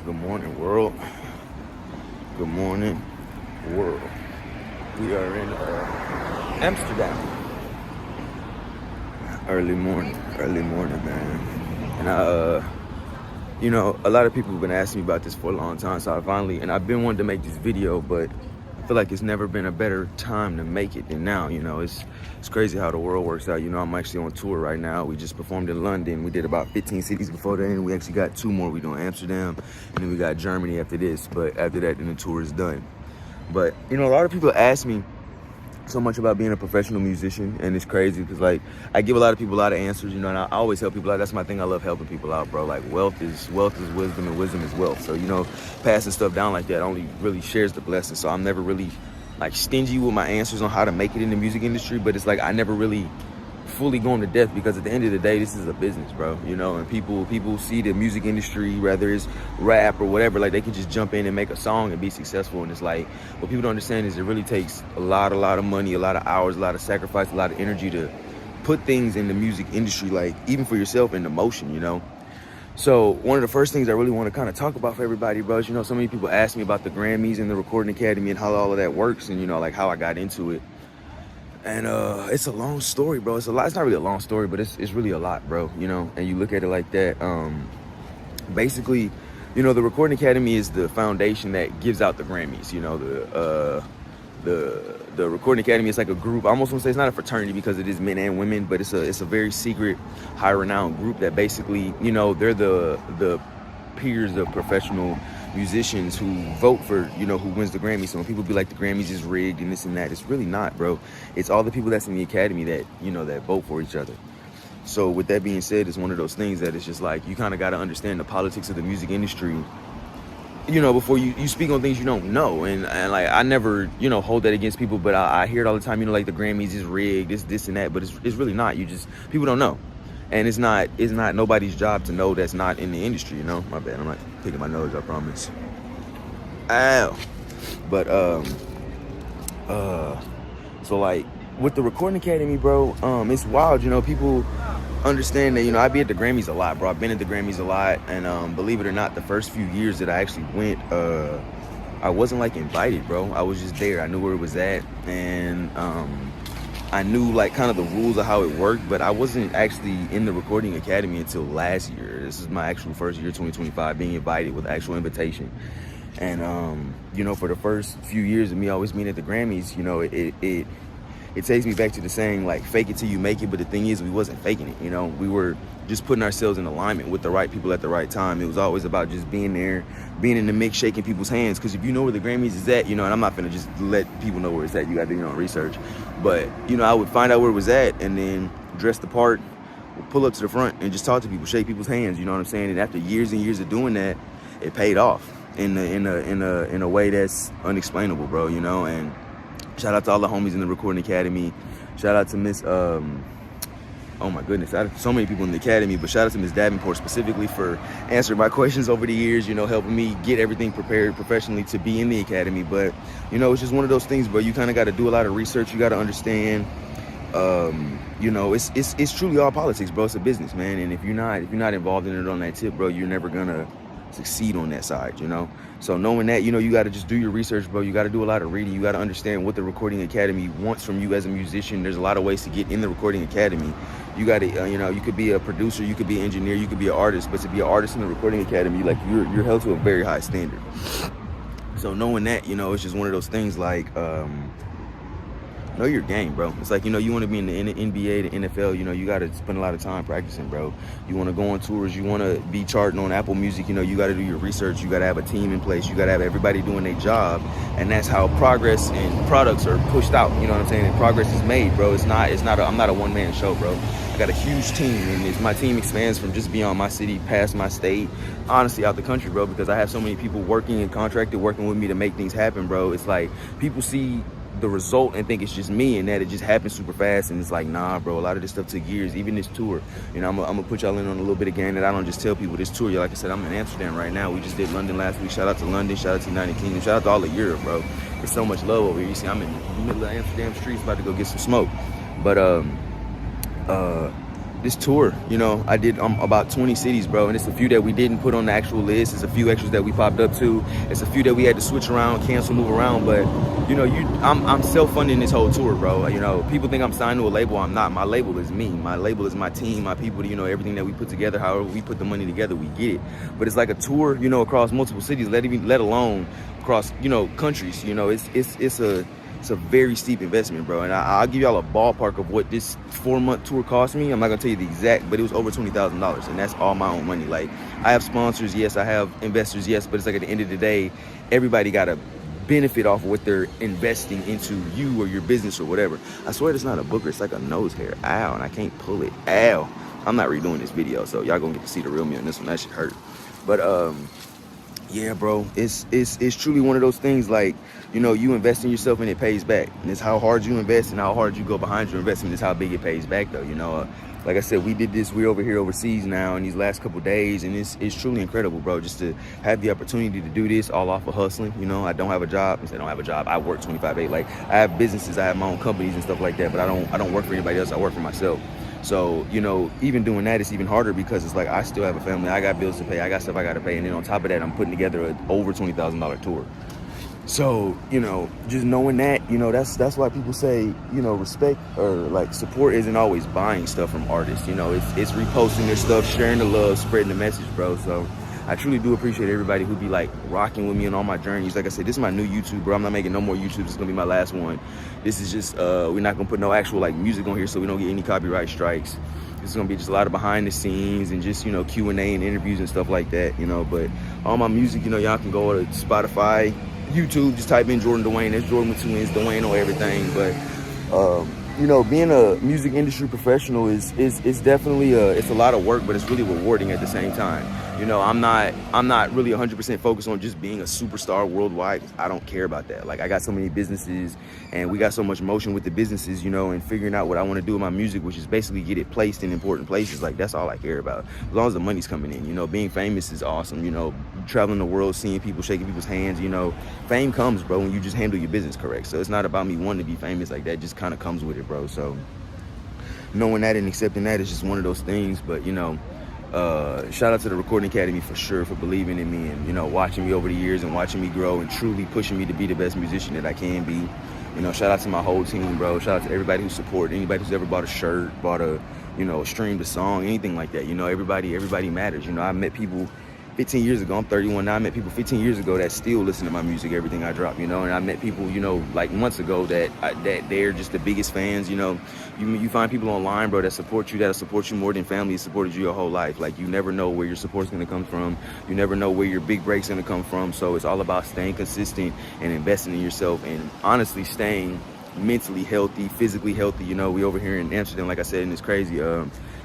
Good morning, world. Good morning, world. We are in Amsterdam. Early morning, man. And a lot of people have been asking me about this for a long time. So I've been wanting to make this video, but I feel like it's never been a better time to make it than now. It's crazy how the world works out. I'm actually on tour right now. We just performed in London. We did about 15 cities before that, and we actually got 2 more. We're doing Amsterdam, and then we got Germany after this. But after that, then the tour is done. But, a lot of people ask me so much about being a professional musician, and it's crazy because, I give a lot of people a lot of answers, and I always help people out. That's my thing. I love helping people out, bro. Like, wealth is wisdom, and wisdom is wealth. So, passing stuff down like that only really shares the blessing. So I'm never really, stingy with my answers on how to make it in the music industry, but it's I never really fully going to depth because at the end of the day, this is a business, bro, and people see the music industry, whether it's rap or whatever, they can just jump in and make a song and be successful. And it's what people don't understand is it really takes a lot of money, a lot of hours, a lot of sacrifice, a lot of energy to put things in the music industry, even for yourself, into motion. So one of the first things I really want to kind of talk about for everybody, bro, is, so many people ask me about the Grammys and the Recording Academy and how all of that works, and how I got into it. And it's a long story, bro. It's a lot. It's not really a long story, but it's really a lot, bro. And you look at it like that. Basically, the Recording Academy is the foundation that gives out the Grammys. The Recording Academy is like a group. I almost want to say it's not a fraternity because it is men and women, but it's a very secret, high renowned group that basically, they're the peers of professional musicians who vote for, who wins the Grammys. So when people be like the Grammys is rigged and this and that, it's really not, bro. It's all the people that's in the academy that, that vote for each other. So with that being said, it's one of those things that it's just you kind of got to understand the politics of the music industry, before you speak on things you don't know. And I never, hold that against people, but I hear it all the time, the Grammys is rigged, this and that, but it's really not. People don't know. And it's not nobody's job to know that's not in the industry, My bad, I'm not picking my nose, I promise. Ow. But, so with the Recording Academy, bro, it's wild, people understand that, I be at the Grammys a lot, bro. I've been at the Grammys a lot, and believe it or not, the first few years that I actually went, I wasn't invited, bro. I was just there. I knew where it was at, and I knew kind of the rules of how it worked, but I wasn't actually in the Recording Academy until last year. This is my actual first year, 2025, being invited with actual invitation. And for the first few years of me always being at the Grammys, it takes me back to the saying, fake it till you make it. But the thing is, we wasn't faking it. We were just putting ourselves in alignment with the right people at the right time. It was always about just being there, being in the mix, shaking people's hands. Because if you know where the Grammys is at, and I'm not gonna just let people know where it's at. You got to do your own research. But I would find out where it was at, and then dress the part, pull up to the front, and just talk to people, shake people's hands. You know what I'm saying? And after years and years of doing that, it paid off in a way that's unexplainable, bro. And shout out to all the homies in the Recording Academy. Shout out to Miss, oh my goodness, shout out to so many people in the Academy, but shout out to Miss Davenport specifically for answering my questions over the years, helping me get everything prepared professionally to be in the Academy. But, it's just one of those things, bro. You kind of got to do a lot of research. You got to understand, it's truly all politics, bro. It's a business, man. And if you're not involved in it on that tip, bro, you're never gonna succeed on that side, So knowing that, you got to just do your research, bro. You got to do a lot of reading. You got to understand what the Recording Academy wants from you as a musician. There's a lot of ways to get in the Recording Academy. You got to, you could be a producer, you could be an engineer, you could be an artist, but to be an artist in the Recording Academy, you're held to a very high standard. So knowing that, it's just one of those things know your game, bro. It's you want to be in the NBA, the NFL, you got to spend a lot of time practicing, bro. You want to go on tours, you want to be charting on Apple Music, you got to do your research, you got to have a team in place, you got to have everybody doing their job, and that's how progress and products are pushed out, you know what I'm saying? And progress is made, bro. I'm not a one-man show, bro. I got a huge team, and my team expands from just beyond my city, past my state, honestly, out the country, bro, because I have so many people working and contracted, working with me to make things happen, bro. It's people see the result and think it's just me and that it just happens super fast, and it's nah, bro, a lot of this stuff took years. Even this tour, I'm gonna put y'all in on a little bit of game that I don't just tell people. This tour, like I said, I'm in Amsterdam right now. We just did London last week. Shout out to London, shout out to United Kingdom, shout out to all of Europe, bro. There's so much love over here. You see, I'm in the middle of Amsterdam streets about to go get some smoke. But this tour, you know, I did about 20 cities, bro, and it's a few that we didn't put on the actual list. It's a few extras that we popped up to. It's a few that we had to switch around, cancel, move around. But you know, I'm self-funding this whole tour, bro. You know, people think I'm signed to a label. I'm not. My label is me. My label is my team, my people. You know, everything that we put together, however we put the money together, we get it. But it's like a tour, you know, across multiple cities. Let alone across, you know, countries. You know, it's a very steep investment, bro. And I'll give y'all a ballpark of what this 4-month tour cost me. I'm not gonna tell you the exact, but it was over $20,000, and that's all my own money. Like, I have sponsors, yes, I have investors, yes, but it's like at the end of the day, everybody gotta benefit off of what they're investing into you or your business or whatever. I swear it's not a booger, it's like a nose hair. Ow, and I can't pull it. Ow. I'm not redoing this video, so y'all gonna get to see the real me on this one. That shit hurt. But yeah, bro, it's truly one of those things, like, you know, you invest in yourself and it pays back. And it's how hard you invest and how hard you go behind your investment is how big it pays back, though. You know, like I said, we did this. We're over here overseas now in these last couple days, and it's truly incredible, bro, just to have the opportunity to do this all off of hustling. You know, I don't have a job. I don't have a job. I work 25/8. Like, I have businesses, I have my own companies and stuff like that, but I don't work for anybody else. I work for myself. So, you know, even doing that, it's even harder because it's like I still have a family. I got bills to pay. I got stuff I got to pay. And then on top of that, I'm putting together an over $20,000 tour. So, you know, just knowing that, you know, that's why people say, you know, respect or like support isn't always buying stuff from artists. You know, it's reposting their stuff, sharing the love, spreading the message, bro. So I truly do appreciate everybody who be like rocking with me on all my journeys. Like I said, this is my new YouTube, bro. I'm not making no more YouTubes. It's gonna be my last one. This is just, we're not gonna put no actual like music on here so we don't get any copyright strikes. This is gonna be just a lot of behind the scenes and just, you know, Q&A and interviews and stuff like that, you know. But all my music, you know, y'all can go to Spotify, YouTube, just type in Jordann Dwayne. That's Jordan with 2 N's, Dwayne on everything. But you know, being a music industry professional is definitely it's a lot of work, but it's really rewarding at the same time. You know, I'm not really 100% focused on just being a superstar worldwide. I don't care about that. Like, I got so many businesses and we got so much motion with the businesses, you know, and figuring out what I want to do with my music, which is basically get it placed in important places. Like, that's all I care about. As long as the money's coming in, you know, being famous is awesome. You know, traveling the world, seeing people, shaking people's hands, you know, fame comes, bro, when you just handle your business correct. So it's not about me wanting to be famous. Like, that just kind of comes with it, bro. So knowing that and accepting that is just one of those things. But, you know, shout out to the Recording Academy for sure, for believing in me and, you know, watching me over the years and watching me grow and truly pushing me to be the best musician that I can be. You know, shout out to my whole team, bro. Shout out to everybody who supported, anybody who's ever bought a shirt, bought a, you know, streamed a song, anything like that. You know, everybody matters. You know, I met people 15 years ago, I'm 31 now, I met people 15 years ago that still listen to my music, everything I drop, you know, and I met people, you know, like months ago that they're just the biggest fans, you know. You find people online, bro, that support you, that'll support you more than family has supported you your whole life. Like, you never know where your support's gonna come from. You never know where your big break's gonna come from. So it's all about staying consistent and investing in yourself and honestly staying mentally healthy, physically healthy. You know, we over here in Amsterdam, like I said, and it's crazy.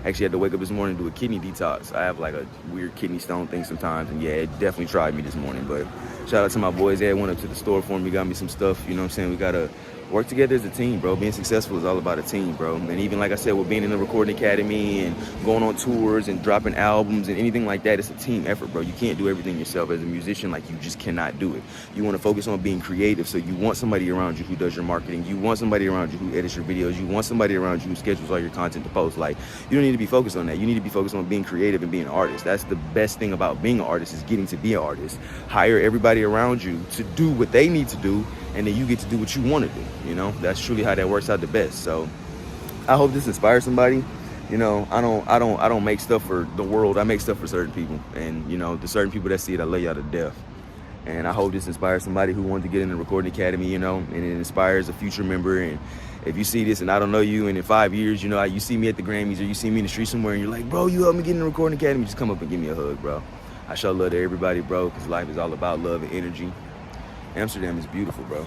Actually had to wake up this morning and do a kidney detox. I have like a weird kidney stone thing sometimes, and yeah, it definitely tried me this morning. But shout out to my boys. They went up to the store for me, got me some stuff. You know what I'm saying? We gotta work together as a team, bro. Being successful is all about a team, bro. And even like I said, with being in the Recording Academy and going on tours and dropping albums and anything like that, it's a team effort, bro. You can't do everything yourself as a musician. Like, you just cannot do it. You want to focus on being creative, so you want somebody around you who does your marketing. You want somebody around you who edits your videos. You want somebody around you who schedules all your content to post. Like, you don't need to be focused on that. You need to be focused on being creative and being an artist. That's the best thing about being an artist, is getting to be an artist. Hire everybody around you to do what they need to do, and then you get to do what you want to do. You know, that's truly how that works out the best. So I hope this inspires somebody. You know, I don't make stuff for the world. I make stuff for certain people, and you know, the certain people that see it, I love y'all to death. And I hope this inspires somebody who wanted to get in the Recording Academy, you know, and it inspires a future member. And if you see this and I don't know you, and in 5 years, you know, you see me at the Grammys or you see me in the street somewhere and you're like, bro, you helped me get in the Recording Academy, just come up and give me a hug, bro. I show love to everybody, bro, because life is all about love and energy. Amsterdam is beautiful, bro.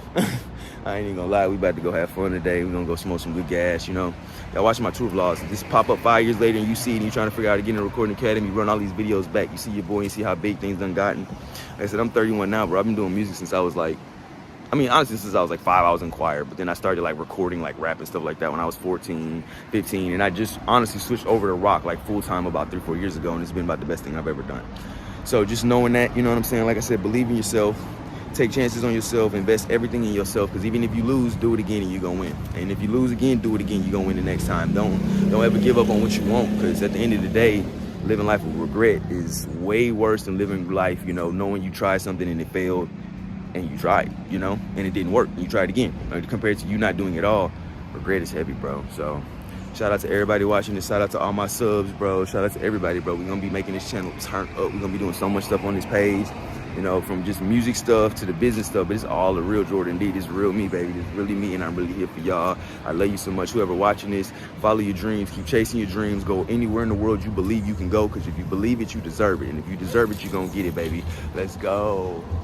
I ain't even gonna lie, we about to go have fun today. We're gonna go smoke some good gas, you know. Y'all watching my tour vlogs. Just pop up 5 years later and you see it and you're trying to figure out how to get in the Recording Academy, run all these videos back. You see your boy and see how big things done gotten. Like I said, I'm 31 now, bro. I've been doing music since I was like, honestly, since I was like 5, I was in choir, but then I started like recording like rap and stuff like that when I was 14, 15, and I just honestly switched over to rock like full time about 3, 4 years ago, and it's been about the best thing I've ever done. So just knowing that, you know what I'm saying? Like I said, believe in yourself, Take chances on yourself, invest everything in yourself, because even if you lose, do it again and you're gonna win. And if you lose again, do it again, you're gonna win the next time. Don't ever give up on what you want, because at the end of the day, living life with regret is way worse than living life, you know, knowing you tried something and it failed, and you tried, you know, and it didn't work, and you tried again. Compared to you not doing it all, regret is heavy, bro. So shout out to everybody watching this. Shout out to all my subs, bro. Shout out to everybody, bro. We're gonna be making this channel turn up. We're gonna be doing so much stuff on this page, you know, from just music stuff to the business stuff. But it's all the real Jordann D. This is real me, baby. This is really me, and I'm really here for y'all. I love you so much. Whoever watching this, follow your dreams. Keep chasing your dreams. Go anywhere in the world you believe you can go, because if you believe it, you deserve it. And if you deserve it, you're gonna get it, baby. Let's go.